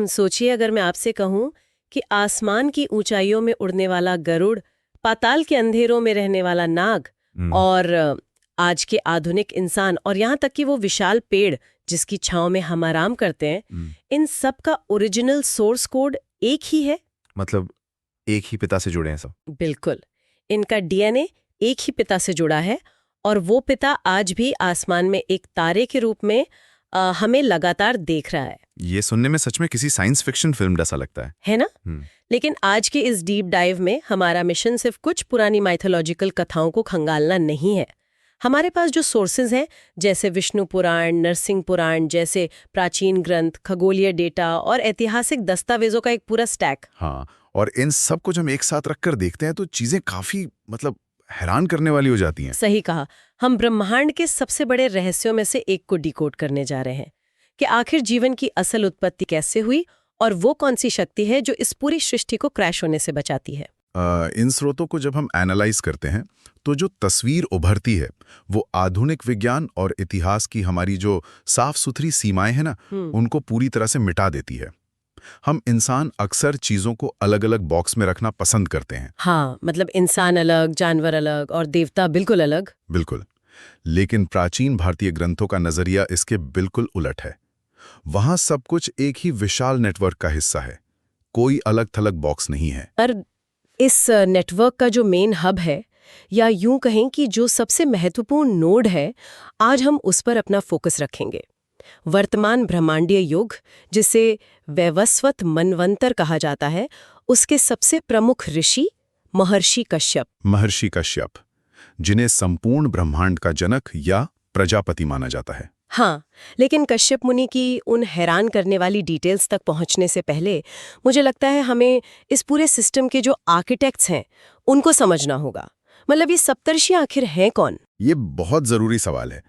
सोचिए अगर मैं आपसे कहूं कि आसमान की ऊंचाइयों में उड़ने वाला गरुड़, पाताल के अंधेरों में रहने वाला नाग हम्म। और आज के आधुनिक इंसान और यहाँ तक कि वो विशाल पेड़ जिसकी छांव में हम आराम करते हैं, हम्म। इन सब का ओरिजिनल सोर्स कोड एक ही है। मतलब एक ही पिता से जुड़े हैं सब। बिल्कुल। इनका डीएनए एक ही पिता से जुड़ा है और वो पिता आज भी आसमान में एक तारे के रूप में हमें लगातार देख रहा है। ये सुनने में सच में किसी साइंस फिक्शन फिल्म जैसा लगता है ना? हम्म। लेकिन आज के इस डीप डाइव में हमारा मिशन सिर्फ कुछ पुरानी माइथोलॉजिकल कथाओं को खंगालना नहीं है। हमारे पास जो सोर्सेज हैं, जैसे विष्णु पुराण, नरसिंह पुराण जैसे प्राचीन ग्रंथ, खगोलीय डेटा और ऐतिहासिक दस्तावेजों का एक पूरा स्टैक। हाँ, और इन सब को जब हम एक साथ रखकर देखते हैं तो चीजें काफी हैरान करने वाली हो जाती हैं। सही कहा। हम ब्रह्मांड के सबसे बड़े रहस्यों में से एक को डिकोड करने जा रहे हैं कि आखिर जीवन की असल उत्पत्ति कैसे हुई और वो कौन सी शक्ति है जो इस पूरी सृष्टि को क्रैश होने से बचाती है। इन स्रोतों को जब हम एनालाइज करते हैं तो जो तस्वीर उभरती है वो आधुनिक विज्ञान और इतिहास की हमारी जो साफ सुथरी सीमाएं हैं ना, उनको पूरी तरह से मिटा देती है। हम इंसान अक्सर चीजों को अलग अलग बॉक्स में रखना पसंद करते हैं। हाँ, मतलब इंसान अलग, जानवर अलग और देवता बिल्कुल अलग। बिल्कुल। लेकिन प्राचीन भारतीय ग्रंथों का नजरिया इसके बिल्कुल उलट है। वहां सब कुछ एक ही विशाल नेटवर्क का हिस्सा है, कोई अलग थलग बॉक्स नहीं है। पर इस नेटवर्क का जो मेन हब है, या यूं कहें कि जो सबसे महत्वपूर्ण नोड है, आज हम उस पर अपना फोकस रखेंगे। वर्तमान ब्रह्मांडीय युग, जिसे वैवस्वत मनवंतर कहा जाता है, उसके सबसे प्रमुख ऋषि महर्षि कश्यप। महर्षि कश्यप, जिन्हें संपूर्ण ब्रह्मांड का जनक या प्रजापति माना जाता है। हाँ, लेकिन कश्यप मुनि की उन हैरान करने वाली डिटेल्स तक पहुंचने से पहले मुझे लगता है हमें इस पूरे सिस्टम के जो आर्किटेक्ट्स हैं उनको समझना होगा। मतलब ये सप्तर्षि आखिर हैं कौन? ये बहुत जरूरी सवाल है,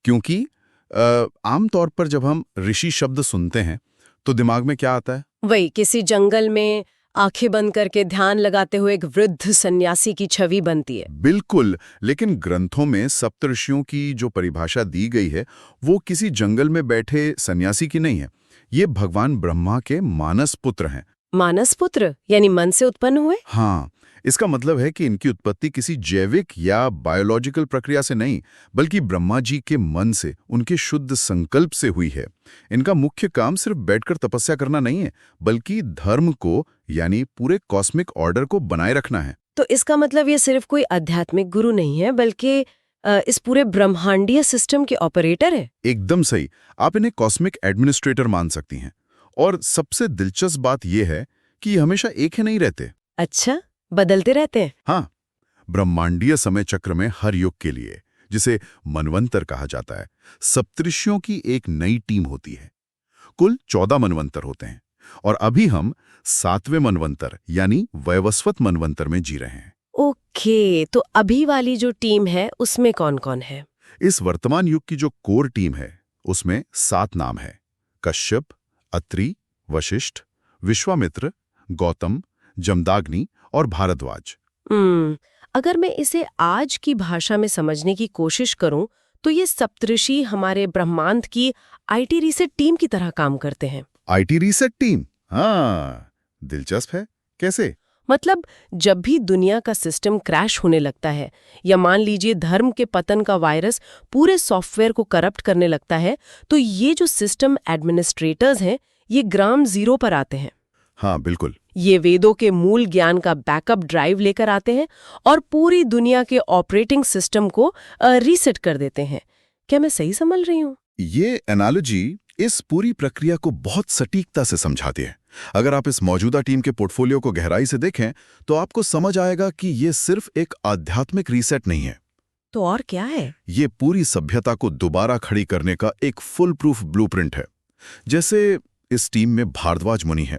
क्योंकि आमतौर पर जब हम ऋषि शब्द सुनते हैं तो दिमाग में क्या आता है? वही किसी जंगल में आंखें बंद करके ध्यान लगाते हुए एक वृद्ध सन्यासी की छवि बनती है। बिल्कुल, लेकिन ग्रंथों में सप्तर्षियों की जो परिभाषा दी गई है वो किसी जंगल में बैठे सन्यासी की नहीं है। ये भगवान ब्रह्मा के मानस पुत्र हैं। मानस पुत्र यानी मन से उत्पन्न हुए? हाँ, इसका मतलब है कि इनकी उत्पत्ति किसी जैविक या बायोलॉजिकल प्रक्रिया से नहीं, बल्कि ब्रह्मा जी के मन से, उनके शुद्ध संकल्प से हुई है। इनका मुख्य काम सिर्फ बैठकर तपस्या करना नहीं है, बल्कि धर्म को यानी पूरे कॉस्मिक ऑर्डर को बनाए रखना है। तो इसका मतलब ये सिर्फ कोई आध्यात्मिक गुरु नहीं है, बल्कि इस पूरे ब्रह्मांडीय सिस्टम के ऑपरेटर है। एकदम सही। आप इन्हें कॉस्मिक एडमिनिस्ट्रेटर मान सकती हैं। और सबसे दिलचस्प बात यह है कि ये हमेशा एक ही नहीं रहते। अच्छा, बदलते रहते हैं? हाँ, ब्रह्मांडीय समय चक्र में हर युग के लिए, जिसे मनवंतर कहा जाता है, सप्तर्षियों की एक नई टीम होती है। कुल 14 मनवंतर होते हैं और अभी हम 7वें मनवंतर यानी वैवस्वत मनवंतर में जी रहे हैं। ओके, तो अभी वाली जो टीम है उसमें कौन कौन है? इस वर्तमान युग की जो कोर टीम है उसमें 7 नाम है: कश्यप, अत्रि, वशिष्ठ, विश्वामित्र, गौतम, जमदाग्नि और भारद्वाज। अगर मैं इसे आज की भाषा में समझने की कोशिश करूं तो ये सप्तऋषि हमारे ब्रह्मांड की आईटी रीसेट टीम की तरह काम करते हैं। IT reset team? हाँ, दिलचस्प है। कैसे? मतलब जब भी दुनिया का सिस्टम क्रैश होने लगता है या मान लीजिए धर्म के पतन का वायरस पूरे सॉफ्टवेयर को करप्ट करने लगता है, तो ये जो सिस्टम एडमिनिस्ट्रेटर्स हैं ये ग्राउंड जीरो पर आते हैं। हाँ, बिल्कुल। ये वेदों के मूल ज्ञान का बैकअप ड्राइव लेकर आते हैं और पूरी दुनिया के ऑपरेटिंग सिस्टम को रीसेट कर देते हैं। क्या मैं सही समझ रही हूँ? ये एनालॉजी इस पूरी प्रक्रिया को बहुत सटीकता से समझाती है। अगर आप इस मौजूदा टीम के पोर्टफोलियो को गहराई से देखें तो आपको समझ आएगा कि ये सिर्फ एक आध्यात्मिक रीसेट नहीं है। तो और क्या है? ये पूरी सभ्यता को दोबारा खड़ी करने का एक फुल प्रूफ ब्लूप्रिंट है। जैसे इस टीम में भारद्वाज मुनि हैं,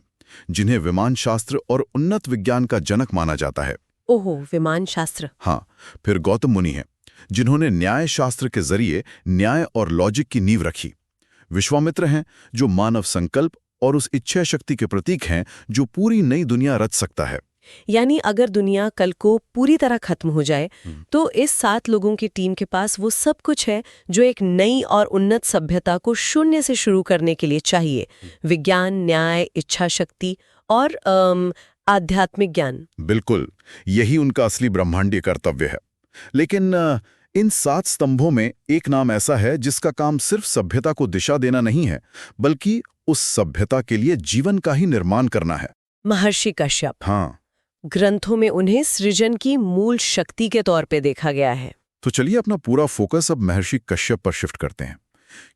जिन्हें विमान शास्त्र और उन्नत विज्ञान का जनक माना जाता है। ओहो, विमान शास्त्र। हाँ, फिर गौतम मुनि हैं, जिन्होंने न्याय शास्त्र के जरिए न्याय और लॉजिक की नींव रखी। विश्वामित्र हैं, जो मानव संकल्प और उस इच्छा शक्ति के प्रतीक हैं जो पूरी नई दुनिया रच सकता है। यानी अगर दुनिया कल को पूरी तरह खत्म हो जाए तो इस 7 लोगों की टीम के पास वो सब कुछ है जो एक नई और उन्नत सभ्यता को शून्य से शुरू करने के लिए चाहिए। विज्ञान, न्याय, इच्छा शक्ति और आध्यात्मिक ज्ञान। बिल्कुल, यही उनका असली ब्रह्मांडीय कर्तव्य है। लेकिन इन 7 स्तंभों में एक नाम ऐसा है जिसका काम सिर्फ सभ्यता को दिशा देना नहीं है, बल्कि उस सभ्यता के लिए जीवन का ही निर्माण करना है। महर्षि कश्यप। हाँ, ग्रंथों में उन्हें सृजन की मूल शक्ति के तौर पे देखा गया है। तो चलिए अपना पूरा फोकस अब महर्षि कश्यप पर शिफ्ट करते हैं,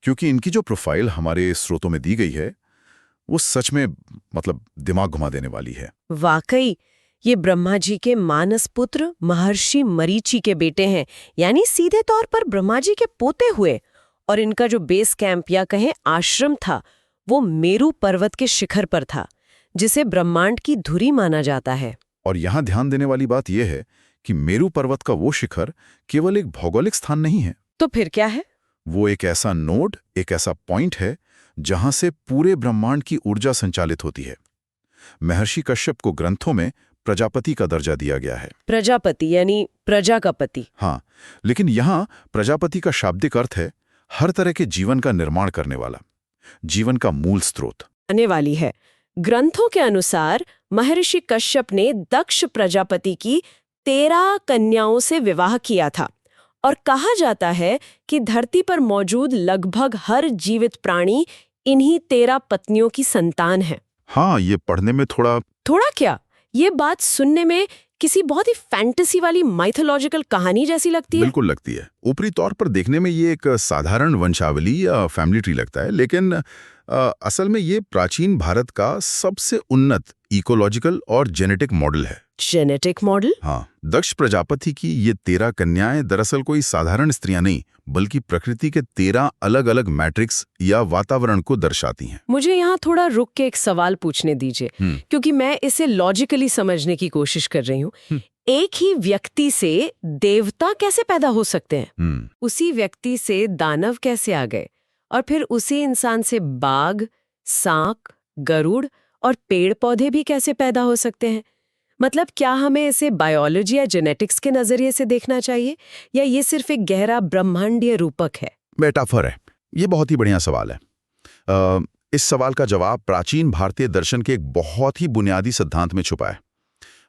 क्योंकि इनकी जो प्रोफाइल हमारे स्रोतों में दी गई है वो सच में दिमाग घुमा देने वाली है। वाकई ये ब्रह्मा जी के मानस पुत्र महर्षि मरीचि के बेटे हैं, यानी सीधे तौर पर ब्रह्मा जी के पोते हुए। और इनका जो बेस कैंप या कहें आश्रम था वो मेरु पर्वत के शिखर पर था, जिसे ब्रह्मांड की धुरी माना जाता है। और यहाँ ध्यान देने वाली बात यह है कि मेरु पर्वत का वो शिखर केवल एक भौगोलिक स्थान नहीं है। तो फिर क्या है? वो एक ऐसा नोड, एक ऐसा पॉइंट है जहां से पूरे ब्रह्मांड की ऊर्जा संचालित होती है। महर्षि कश्यप को ग्रंथों में प्रजापति का दर्जा दिया गया है। प्रजापति यानी प्रजा का पति। हाँ, लेकिन यहाँ प्रजापति का शाब्दिक अर्थ है हर तरह के जीवन का निर्माण करने वाला, जीवन का मूल स्रोत। आने वाली है। ग्रंथों के अनुसार महर्षि कश्यप ने दक्ष प्रजापति की 13 कन्याओं से विवाह किया था और कहा जाता है कि धरती पर मौजूद लगभग हर जीवित प्राणी इन्हीं 13 पत्नियों की संतान है। हाँ, ये पढ़ने में थोड़ा क्या, ये बात सुनने में किसी बहुत ही फैंटेसी वाली माइथोलॉजिकल कहानी जैसी लगती है। बिल्कुल लगती है। ऊपरी तौर पर देखने में ये एक साधारण वंशावली या फैमिली ट्री लगता है, लेकिन असल में ये प्राचीन भारत का सबसे उन्नत इकोलॉजिकल और जेनेटिक मॉडल है। Genetic model? हाँ, दक्ष प्रजापति की ये 13 कन्याएं दरअसल कोई साधारण स्त्रियां नहीं, बल्कि प्रकृति के 13 अलग अलग मैट्रिक्स या वातावरण को दर्शाती हैं। मुझे यहाँ थोड़ा रुक के एक सवाल पूछने दीजिए, क्योंकि मैं इसे लॉजिकली समझने की कोशिश कर रही हूँ। एक ही व्यक्ति से देवता कैसे पैदा हो सकते हैं? उसी व्यक्ति से दानव कैसे आ गए? और फिर उसी इंसान से बाघ, सांप, गरुड़ और पेड़ पौधे भी कैसे पैदा हो सकते हैं? मतलब क्या हमें इसे बायोलॉजी या जेनेटिक्स के नजरिए से देखना चाहिए, या ये सिर्फ एक गहरा ब्रह्मांडीय रूपक है? मेटाफर है। ये बहुत ही बढ़िया सवाल है। इस सवाल का जवाब प्राचीन भारतीय दर्शन के एक बहुत ही बुनियादी सिद्धांत में छुपा है।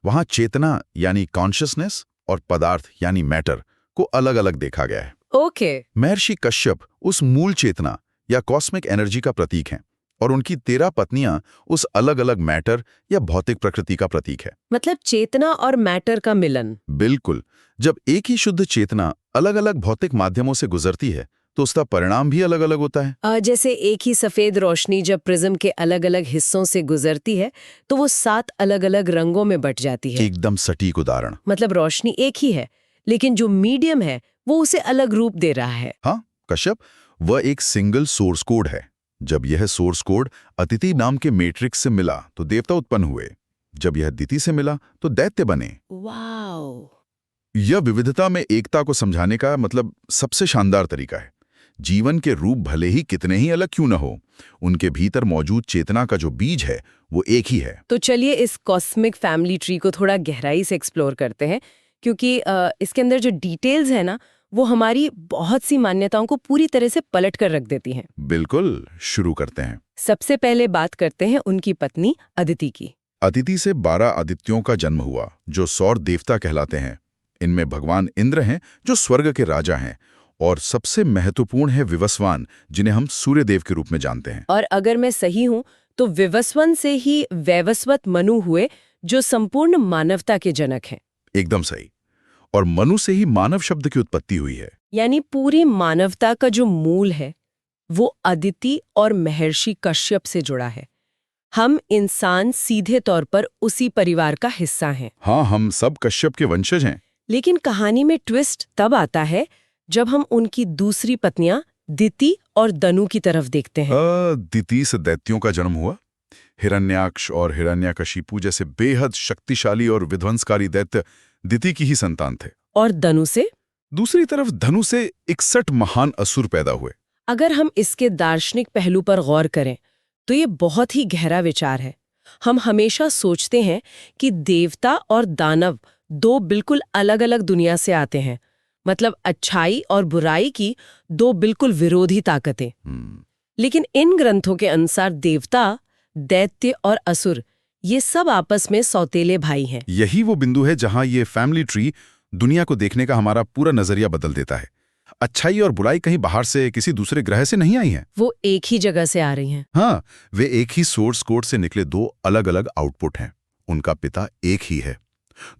वहां चेतना यानी कॉन्शियसनेस और पदार्थ यानी मैटर को अलग अलग देखा गया है। ओके। महर्षि कश्यप उस मूल चेतना या कॉस्मिक एनर्जी का प्रतीक हैं, और उनकी 13 पत्नियां उस अलग अलग मैटर या भौतिक प्रकृति का प्रतीक है। मतलब चेतना और मैटर का मिलन। बिल्कुल। जब एक ही शुद्ध चेतना अलग अलग भौतिक माध्यमों से गुजरती है तो उसका परिणाम भी अलग अलग होता है। जैसे एक ही सफेद रोशनी जब प्रिज्म के अलग अलग हिस्सों से गुजरती है तो वो 7 अलग अलग रंगों में बट जाती है। एकदम सटीक उदाहरण। मतलब रोशनी एक ही है, लेकिन जो मीडियम है वो उसे अलग रूप दे रहा है। हाँ, कश्यप वह एक सिंगल सोर्स कोड है। जब यह सोर्स कोड अदिति नाम के मैट्रिक्स से मिला तो देवता उत्पन्न हुए। जब यह दिति से मिला तो दैत्य बने। वाओ! यह विविधता में एकता को समझाने का सबसे शानदार तरीका है। जीवन के रूप भले ही कितने ही अलग क्यों न हो, उनके भीतर मौजूद चेतना का जो बीज है वो एक ही है। तो चलिए इस कॉस्मिक फैमिली ट्री को थोड़ा गहराई से एक्सप्लोर करते हैं, क्योंकि इसके अंदर जो डिटेल्स है ना वो हमारी बहुत सी मान्यताओं को पूरी तरह से पलट कर रख देती हैं। बिल्कुल, शुरू करते हैं। सबसे पहले बात करते हैं उनकी पत्नी अदिति की। अदिति से 12 आदित्यों का जन्म हुआ जो सौर देवता कहलाते हैं। इनमें भगवान इंद्र हैं जो स्वर्ग के राजा हैं, और सबसे महत्वपूर्ण है विवस्वान, जिन्हें हम सूर्य देव के रूप में जानते हैं। और अगर मैं सही हूं तो विवस्वन से ही वैवस्वत मनु हुए जो संपूर्ण मानवता के जनक हैं। एकदम सही। और मनु से ही मानव शब्द की उत्पत्ति हुई है। यानी पूरी मानवता का जो मूल है वो अदिति और महर्षि कश्यप से जुड़ा है। हम इंसान सीधे तौर पर उसी परिवार का हिस्सा हैं। हाँ, हम सब कश्यप के वंशज हैं। लेकिन कहानी में ट्विस्ट तब आता है जब हम उनकी दूसरी पत्नियां दिति और दनु की तरफ देखते हैं। दिति से दैत्यों का जन्म हुआ। हिरण्याक्ष और हिरण्यकशिपु जैसे बेहद शक्तिशाली और विध्वंसकारी दैत्य दिति की ही संतान थे। और दनु से? दूसरी तरफ धनु से 61 महान असुर पैदा हुए। अगर हम इसके दार्शनिक पहलू पर गौर करें तो ये बहुत ही गहरा विचार है। हम हमेशा सोचते हैं कि देवता और दानव दो बिल्कुल अलग-अलग दुनिया से आते हैं, मतलब अच्छाई और बुराई की दो बिल्कुल विरोधी ताकतें। लेकिन इन ग्रंथों के अनुसार देवता, दैत्य और असुर ये सब आपस में सौतेले भाई हैं। यही वो बिंदु है जहां ये फैमिली ट्री दुनिया को देखने का हमारा पूरा नजरिया बदल देता है। अच्छाई और बुराई कहीं बाहर से किसी दूसरे ग्रह से नहीं आई हैं। वो एक ही जगह से आ रही हैं। हाँ, वे एक ही सोर्स कोड से निकले दो अलग-अलग आउटपुट हैं। उनका पिता एक ही है।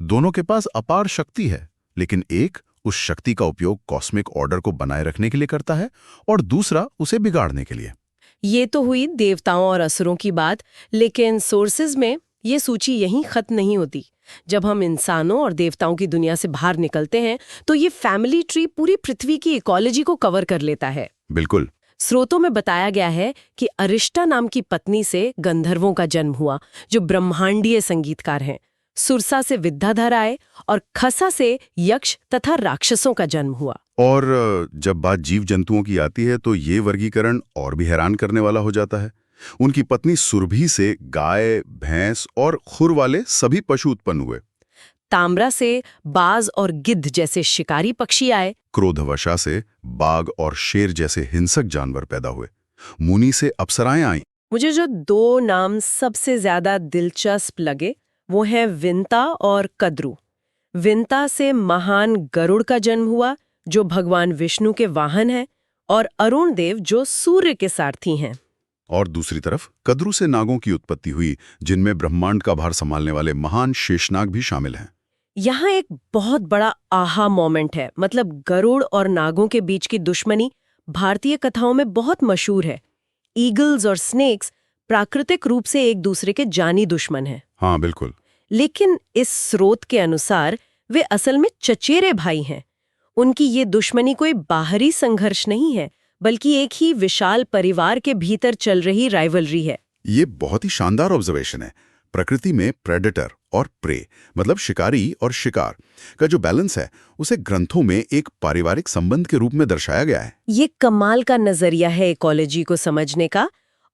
दोनों के पास अपार शक्ति है, लेकिन एक उस शक्ति का उपयोग कॉस्मिक ऑर्डर को बनाए रखने के लिए करता है और दूसरा उसे बिगाड़ने के लिए। ये तो हुई देवताओं और असुरों की बात, लेकिन सोर्सेज में ये सूची यहीं खत्म नहीं होती। जब हम इंसानों और देवताओं की दुनिया से बाहर निकलते हैं तो ये फैमिली ट्री पूरी पृथ्वी की इकोलॉजी को कवर कर लेता है। बिल्कुल। स्रोतों में बताया गया है कि अरिष्टा नाम की पत्नी से गंधर्वों का जन्म हुआ, जो ब्रह्मांडीय संगीतकार हैं। सुरसा से विद्याधर आए और खसा से यक्ष तथा राक्षसों का जन्म हुआ। और जब बात जीव जंतुओं की आती है तो ये वर्गीकरण और भी हैरान करने वाला हो जाता है। उनकी पत्नी सुरभि से गाय, भैंस और खुर वाले सभी पशु उत्पन्न हुए। ताम्रा से बाज और गिद्ध जैसे शिकारी पक्षी आए। क्रोधवशा से बाघ और शेर जैसे हिंसक जानवर पैदा हुए। मुनि से अप्सराएं आईं। मुझे जो दो नाम सबसे ज्यादा दिलचस्प लगे वो हैं विंता और कद्रु। विंता से महान गरुड़ का जन्म हुआ, जो भगवान विष्णु के वाहन हैं, और अरुण देव जो सूर्य के सारथी हैं। और दूसरी तरफ कद्रु से नागों की उत्पत्ति हुई, जिनमें ब्रह्मांड का भार संभालने वाले महान शेषनाग भी शामिल हैं। यहाँ एक बहुत बड़ा आहा मोमेंट है। मतलब गरुड़ और नागों के बीच की दुश्मनी भारतीय कथाओं में बहुत मशहूर है। ईगल्स और स्नेक्स प्राकृतिक रूप से एक दूसरे के जानी दुश्मन हैं। हाँ, बिल्कुल। लेकिन इस स्रोत के अनुसार वे असल में चचेरे भाई हैं। उनकी ये दुश्मनी कोई बाहरी संघर्ष नहीं है, बल्कि एक ही विशाल परिवार के भीतर चल रही राइवलरी है। ये बहुत ही शानदार ऑब्जर्वेशन है। प्रकृति में प्रेडेटर और प्रे, मतलब शिकारी और शिकार का जो बैलेंस है, उसे ग्रंथों में एक पारिवारिक संबंध के रूप में दर्शाया गया है। ये कमाल का नजरिया है इकोलॉजी को समझने का।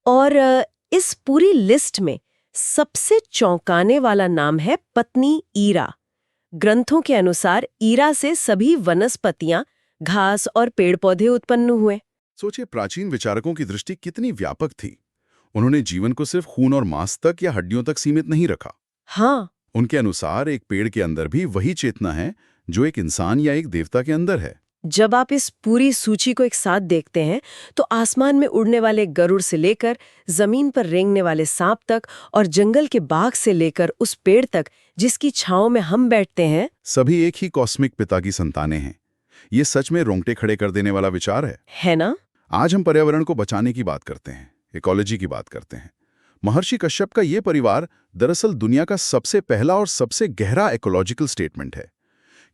और इस पूरी लिस्ट में सबसे चौंकाने वाला नाम है पत्नी ईरा। ग्रंथों के अनुसार ईरा से सभी वनस्पतियां, घास और पेड़ पौधे उत्पन्न हुए। सोचिए, प्राचीन विचारकों की दृष्टि कितनी व्यापक थी। उन्होंने जीवन को सिर्फ खून और मांस तक या हड्डियों तक सीमित नहीं रखा। हाँ, उनके अनुसार एक पेड़ के अंदर भी वही चेतना है जो एक इंसान या एक देवता के अंदर है। जब आप इस पूरी सूची को एक साथ देखते हैं तो आसमान में उड़ने वाले गरुड़ से लेकर जमीन पर रेंगने वाले सांप तक और जंगल के बाघ से लेकर उस पेड़ तक जिसकी छांव में हम बैठते हैं, सभी एक ही कॉस्मिक पिता की संतानें हैं। ये सच में रोंगटे खड़े कर देने वाला विचार है ना? आज हम पर्यावरण को बचाने की बात करते हैं, इकोलॉजी की बात करते हैं। महर्षि कश्यप का ये परिवार दरअसल दुनिया का सबसे पहला और सबसे गहरा इकोलॉजिकल स्टेटमेंट है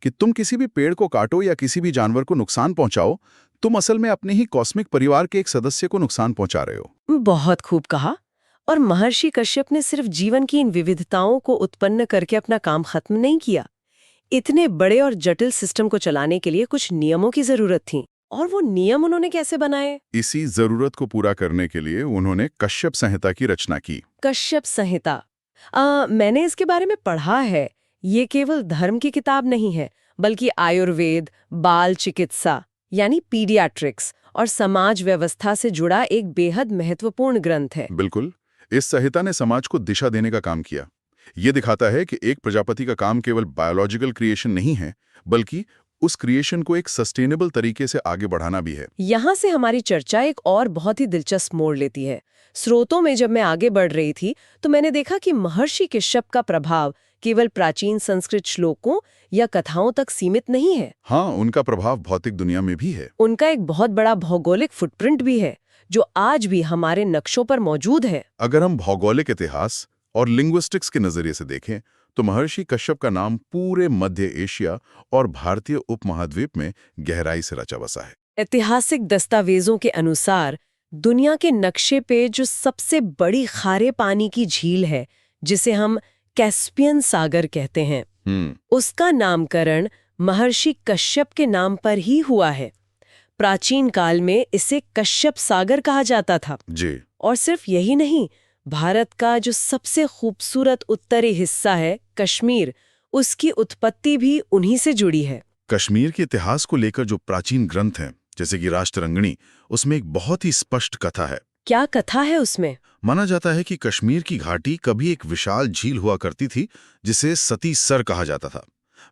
कि तुम किसी भी पेड़ को काटो या किसी भी जानवर को नुकसान पहुंचाओ, तुम असल में अपने ही कॉस्मिक परिवार के एक सदस्य को नुकसान पहुंचा रहे हो। बहुत खूब कहा। और महर्षि कश्यप ने सिर्फ जीवन की इन विविधताओं को उत्पन्न करके अपना काम खत्म नहीं किया। इतने बड़े और जटिल सिस्टम को चलाने के लिए कुछ नियमों की जरूरत थी। और वो नियम उन्होंने कैसे बनाए? इसी जरूरत को पूरा करने के लिए उन्होंने कश्यप संहिता की रचना की। कश्यप संहिता, मैंने इसके बारे में पढ़ा है। ये केवल धर्म की किताब नहीं है, बल्कि आयुर्वेद, बाल चिकित्सा यानी पीडियाट्रिक्स और समाज व्यवस्था से जुड़ा एक बेहद महत्वपूर्ण ग्रंथ है। बिल्कुल। इस संहिता ने समाज को दिशा देने का काम किया। ये दिखाता है कि एक प्रजापति का काम केवल बायोलॉजिकल क्रिएशन नहीं है, बल्कि उस क्रिएशन को एक सस्टेनेबल तरीके से आगे बढ़ाना भी है। यहाँ से हमारी चर्चा एक और बहुत ही दिलचस्प मोड़ लेती है। स्रोतों में जब मैं आगे बढ़ रही थी तो मैंने देखा कि महर्षि कश्यप का प्रभाव केवल प्राचीन संस्कृत श्लोकों या कथाओं तक सीमित नहीं है। हाँ, उनका प्रभाव भौतिक दुनिया में भी है। उनका एक बहुत बड़ा भौगोलिक फुटप्रिंट भी है, जो आज भी हमारे नक्शों पर मौजूद है। अगर हम भौगोलिक इतिहास और लिंग्विस्टिक्स के नजरिए से देखें तो महर्षि कश्यप का नाम पूरे मध्य एशिया और भारतीय उपमहाद्वीप में गहराई से रचा बसा है। ऐतिहासिक दस्तावेजों के अनुसार दुनिया के नक्शे पे जो सबसे बड़ी खारे पानी की झील है, जिसे हम कैस्पियन सागर कहते हैं, उसका नामकरण महर्षि कश्यप के नाम पर ही हुआ है। प्राचीन काल में इसे कश्यप सागर कहा जाता था जी। और सिर्फ यही नहीं, भारत का जो सबसे खूबसूरत उत्तरी हिस्सा है कश्मीर, उसकी उत्पत्ति भी उन्हीं से जुड़ी है। कश्मीर के इतिहास को लेकर जो प्राचीन ग्रंथ हैं, जैसे कि राष्ट्ररंगिणी, उसमें एक बहुत ही स्पष्ट कथा है। क्या कथा है उसमें? माना जाता है कि कश्मीर की घाटी कभी एक विशाल झील हुआ करती थी, जिसे सती सर कहा जाता था।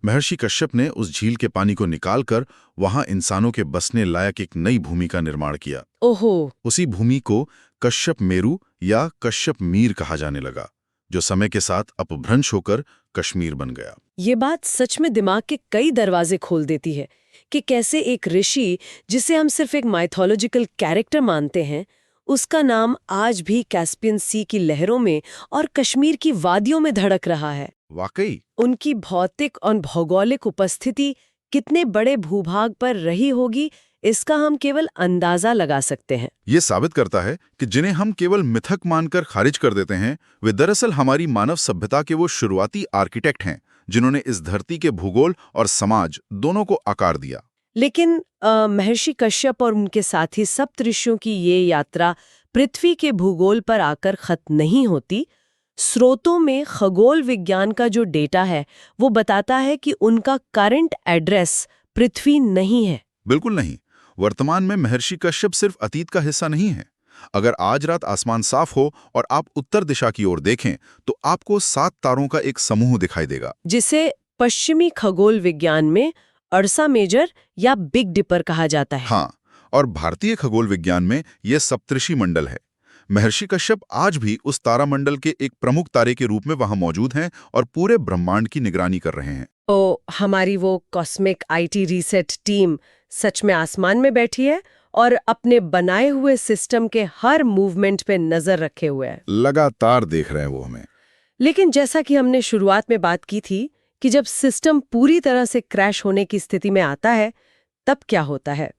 महर्षि कश्यप ने उस झील के पानी को निकालकर वहां इंसानों के बसने लायक एक नई भूमि का निर्माण किया। ओहो। उसी भूमि को कश्यप मेरु या कश्यप मीर कहा जाने लगा, जो समय के साथ अपभ्रंश होकर कश्मीर बन गया। ये बात सच में दिमाग के कई दरवाजे खोल देती है कि कैसे एक ऋषि, जिसे हम सिर्फ एक माइथोलॉजिकल कैरेक्टर मानते हैं, उसका नाम आज भी कैस्पियन सी की लहरों में और कश्मीर की वादियों में धड़क रहा है। वाकई उनकी भौतिक और भौगोलिक उपस्थिति कितने बड़े भूभाग पर रही होगी, इसका हम केवल अंदाजा लगा सकते हैं। ये साबित करता है कि जिन्हें हम केवल मिथक मानकर खारिज कर देते हैं, वे दरअसल हमारी मानव सभ्यता के वो शुरुआती आर्किटेक्ट हैं, जिन्होंने इस धरती के भूगोल और समाज दोनों को आकार दिया। लेकिन महर्षि कश्यप और उनके साथी सप्तऋषियों की ये यात्रा पृथ्वी के भूगोल पर आकर खत्म नहीं होती। स्रोतों में खगोल विज्ञान का जो डेटा है वो बताता है कि उनका करंट एड्रेस पृथ्वी नहीं है। बिल्कुल नहीं। वर्तमान में महर्षि कश्यप सिर्फ अतीत का हिस्सा नहीं है। अगर आज रात आसमान साफ हो और आप उत्तर दिशा की ओर देखें, तो आपको 7 तारों का एक समूह दिखाई देगा, जिसे पश्चिमी खगोल विज्ञान में अर्सा मेजर या बिग डिपर कहा जाता है। हाँ, और भारतीय खगोल विज्ञान में यह सप्तऋषि मंडल है। महर्षि कश्यप आज भी उस तारामंडल के एक प्रमुख तारे के रूप में वहां मौजूद हैं और पूरे ब्रह्मांड की निगरानी कर रहे हैं। तो हमारी वो कॉस्मिक आईटी रीसेट टीम सच में आसमान में बैठी है और अपने बनाए हुए सिस्टम के हर मूवमेंट पे नजर रखे हुए है। लगातार देख रहे हैं वो हमें। लेकिन जैसा कि हमने शुरुआत में बात की थी कि जब सिस्टम पूरी तरह से क्रैश होने की स्थिति में आता है, तब क्या होता है?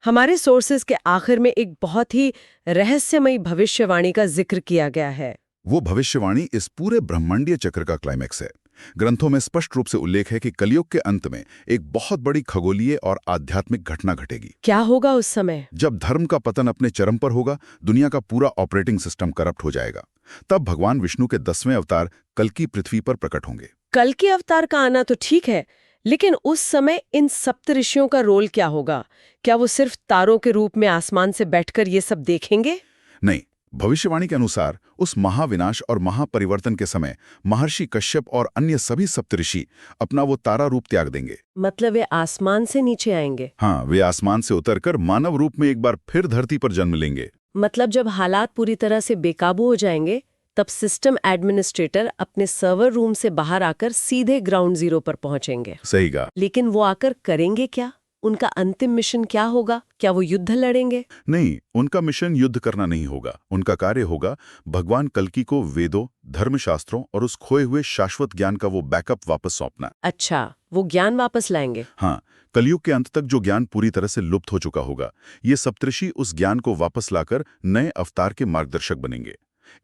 हमारे सोर्सेज के आखिर में एक बहुत ही रहस्यमयी भविष्यवाणी का जिक्र किया गया है। वो भविष्यवाणी इस पूरे ब्रह्मांडीय चक्र का क्लाइमैक्स है। ग्रंथों में स्पष्ट रूप से उल्लेख है कि कलयुग के अंत में एक बहुत बड़ी खगोलीय और आध्यात्मिक घटना घटेगी। क्या होगा उस समय? जब धर्म का पतन अपने चरम पर होगा, दुनिया का पूरा ऑपरेटिंग सिस्टम करप्ट हो जाएगा। तब भगवान विष्णु के 10वें अवतार कल्कि पृथ्वी पर प्रकट होंगे। कल्कि अवतार का आना तो ठीक है, लेकिन उस समय इन सप्तऋषियों का रोल क्या होगा? क्या वो सिर्फ तारों के रूप में आसमान से बैठकर ये सब देखेंगे? नहीं, भविष्यवाणी के अनुसार उस महाविनाश और महापरिवर्तन के समय महर्षि कश्यप और अन्य सभी सप्तऋषि अपना वो तारा रूप त्याग देंगे। मतलब वे आसमान से नीचे आएंगे? हाँ, वे आसमान से उतरकर मानव रूप में एक बार फिर धरती पर जन्म लेंगे। मतलब जब हालात पूरी तरह से बेकाबू हो जाएंगे, तब सिस्टम एडमिनिस्ट्रेटर अपने सर्वर रूम से बाहर आकर सीधे ग्राउंड जीरो पर पहुंचेंगे। सही कहा। लेकिन वो आकर करेंगे क्या? उनका अंतिम मिशन क्या होगा? क्या वो युद्ध लड़ेंगे? नहीं, उनका मिशन युद्ध करना नहीं होगा। उनका कार्य होगा भगवान कल्कि को वेदों, धर्मशास्त्रों और उस खोए हुए शाश्वत ज्ञान का वो बैकअप वापस सौंपना। अच्छा, वो ज्ञान वापस लाएंगे? हाँ, कलयुग के अंत तक जो ज्ञान पूरी तरह से लुप्त हो चुका होगा, ये सप्तऋषि उस ज्ञान को वापस लाकर नए अवतार के मार्गदर्शक बनेंगे।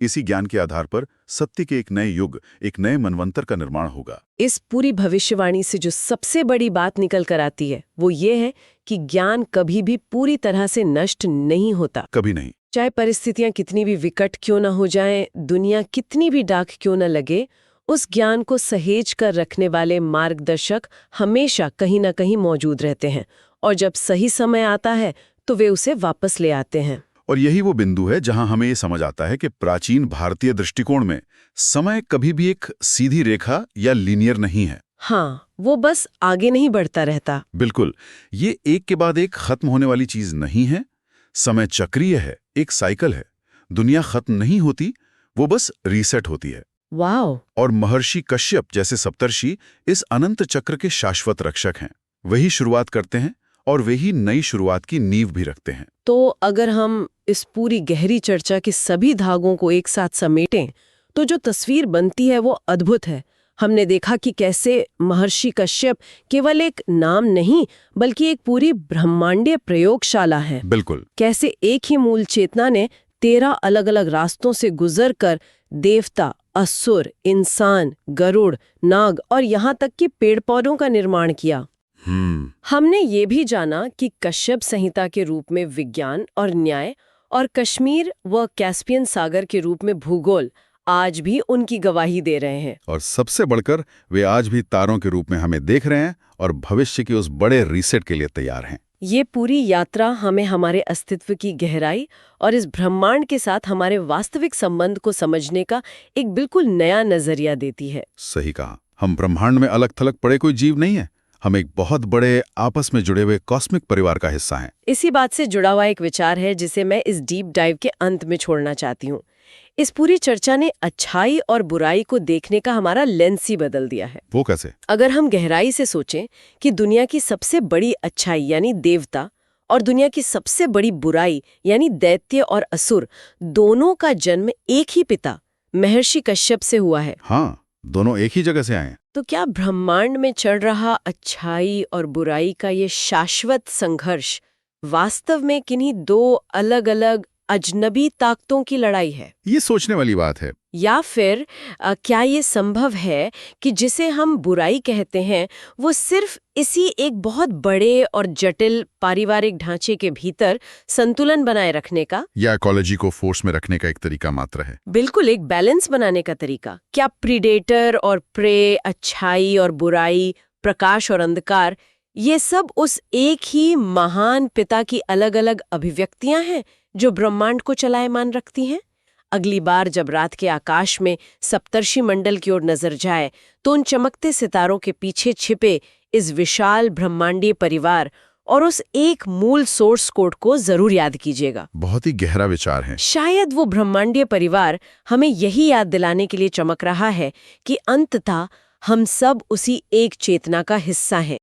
इसी ज्ञान के आधार पर सत्य के एक नए युग, एक नए मनवंतर का निर्माण होगा। इस पूरी भविष्यवाणी से जो सबसे बड़ी बात निकल कर आती है वो ये है कि ज्ञान कभी भी पूरी तरह से नष्ट नहीं होता। कभी नहीं। चाहे परिस्थितियां कितनी भी विकट क्यों न हो जाएं, दुनिया कितनी भी डार्क क्यों न लगे, उस ज्ञान को सहेज कर रखने वाले मार्गदर्शक हमेशा कहीं न कहीं मौजूद रहते हैं और जब सही समय आता है तो वे उसे वापस ले आते हैं। और यही वो बिंदु है जहां हमें ये समझ आता है कि प्राचीन भारतीय दृष्टिकोण में समय कभी भी एक सीधी रेखा या लीनियर नहीं है। हाँ, वो बस आगे नहीं बढ़ता रहता। बिल्कुल, ये एक के बाद एक खत्म होने वाली चीज नहीं है। समय चक्रीय है, एक साइकिल है। दुनिया खत्म नहीं होती, वो बस रीसेट होती है। वाओ! और महर्षि कश्यप जैसे सप्तर्षि इस अनंत चक्र के शाश्वत रक्षक हैं। वही शुरुआत करते हैं और वही नई शुरुआत की नींव भी रखते हैं। तो अगर हम इस पूरी गहरी चर्चा के सभी धागों को एक साथ समेटें, तो जो तस्वीर बनती है वो अद्भुत है। हमने देखा कि कैसे महर्षि कश्यप केवल एक नाम नहीं, बल्कि एक पूरी ब्रह्मांडीय प्रयोगशाला है। बिल्कुल। कैसे एक ही मूल चेतना ने 13 अलग-अलग रास्तों से गुजरकर देवता, असुर, इंसान, गरुड़, नाग और यहाँ तक कि पेड़-पौधों का निर्माण किया। हमने ये भी जाना कि कश्यप संहिता के रूप में विज्ञान और न्याय और कश्मीर व कैस्पियन सागर के रूप में भूगोल आज भी उनकी गवाही दे रहे हैं। और सबसे बढ़कर वे आज भी तारों के रूप में हमें देख रहे हैं और भविष्य के उस बड़े रीसेट के लिए तैयार हैं। ये पूरी यात्रा हमें हमारे अस्तित्व की गहराई और इस ब्रह्मांड के साथ हमारे वास्तविक संबंध को समझने का एक बिल्कुल नया नजरिया देती है। सही कहा। हम ब्रह्मांड में अलग थलग पड़े कोई जीव नहीं है। हम एक बहुत बड़े आपस में जुड़े हुए कॉस्मिक परिवार का हिस्सा हैं। इसी बात से जुड़ा हुआ एक विचार है जिसे मैं इस डीप डाइव के अंत में छोड़ना चाहती हूँ। इस पूरी चर्चा ने अच्छाई और बुराई को देखने का हमारा लेंस ही बदल दिया है। वो कैसे? अगर हम गहराई से सोचें कि दुनिया की सबसे बड़ी अच्छाई यानी देवता और दुनिया की सबसे बड़ी बुराई यानी दैत्य और असुर, दोनों का जन्म एक ही पिता महर्षि कश्यप से हुआ है। हाँ, दोनों एक ही जगह से आए हैं। तो क्या ब्रह्मांड में चल रहा अच्छाई और बुराई का ये शाश्वत संघर्ष वास्तव में किन्हीं दो अलग अलग अजनबी ताकतों की लड़ाई है? ये सोचने वाली बात है। या फिर क्या ये संभव है कि जिसे हम बुराई कहते हैं वो सिर्फ इसी एक बहुत बड़े और जटिल पारिवारिक ढांचे के भीतर संतुलन बनाए रखने का या इकोलॉजी को फोर्स में रखने का एक तरीका मात्र है? बिल्कुल एक बैलेंस बनाने का तरीका। क्या प्रीडेटर और प्रे, अच्छाई और बुराई, प्रकाश और अंधकार, ये सब उस एक ही महान पिता की अलग अलग अभिव्यक्तियां हैं जो ब्रह्मांड को चलायमान रखती हैं? अगली बार जब रात के आकाश में सप्तर्षि मंडल की ओर नजर जाए तो उन चमकते सितारों के पीछे छिपे इस विशाल ब्रह्मांडीय परिवार और उस एक मूल सोर्स कोड को जरूर याद कीजिएगा। बहुत ही गहरा विचार है। शायद वो ब्रह्मांडीय परिवार हमें यही याद दिलाने के लिए चमक रहा है कि अंततः हम सब उसी एक चेतना का हिस्सा हैं,